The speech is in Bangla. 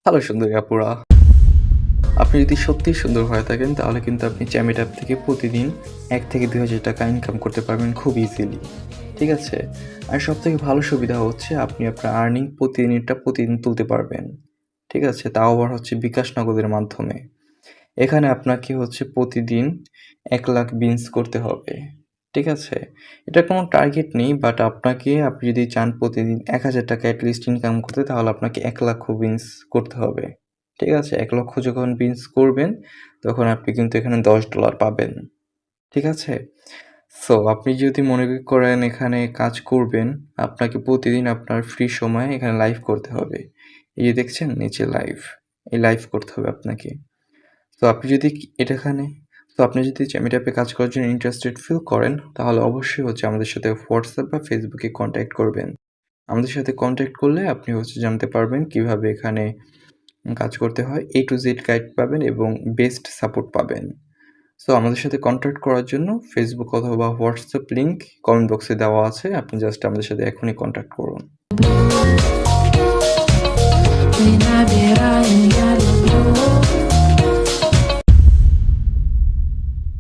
হ্যালো সুন্দরী আপুরা। আপনি যদি সত্যিই সুন্দর হয়ে থাকেন তাহলে কিন্তু আপনি চ্যামেট অ্যাপ থেকে প্রতিদিন ৳১,000-২,000 ইনকাম করতে পারবেন খুব ইজিলি। ঠিক আছে? আর সবথেকে ভালো সুবিধা হচ্ছে আপনি আপনার আর্নিং প্রতিদিনেরটা প্রতিদিন তুলতে পারবেন। ঠিক আছে? তাও আবার হচ্ছে বিকাশ নগদের মাধ্যমে। এখানে আপনাকে হচ্ছে প্রতিদিন ১,০০,০০০ বিনস করতে হবে। ঠিক আছে? এটার কোনো টার্গেট নেই বাট আপনি যদি চান প্রতিদিন ৳১,০০০ এটলিস্ট ইনকাম করতে তাহলে আপনাকে ১,০০,০০০ বিনস করতে হবে। ঠিক আছে? ১,০০,০০০ যখন বিনস করবেন তখন আপনি কিন্তু এখানে $১০ পাবেন। ঠিক আছে? সো আপনি যদি মনে করেন এখানে কাজ করবেন, আপনাকে প্রতিদিন আপনার ফ্রি সময়ে এখানে লাইভ করতে হবে। এই যে দেখছেন নিচে লাইভ, এই লাইভ করতে হবে আপনাকে। তো আপনি যদি এটাখানে তো আপনি যদি জ্যামিতি অ্যাপে কাজ করার জন্য ইন্টারেস্টেড ফিল করেন, তাহলে অবশ্যই হচ্ছে আমাদের সাথে WhatsApp বা Facebook এ কনট্যাক্ট করবেন। আমাদের সাথে কনট্যাক্ট করলে আপনি হচ্ছে জানতে পারবেন কিভাবে এখানে কাজ করতে হয়। A to Z গাইড পাবেন এবং বেস্ট সাপোর্ট পাবেন। সো আমাদের সাথে কনট্যাক্ট করার জন্য Facebook অথবা WhatsApp লিংক কমেন্ট বক্সে দেওয়া আছে। আপনি জাস্ট আমাদের সাথে এখনই কনট্যাক্ট করুন।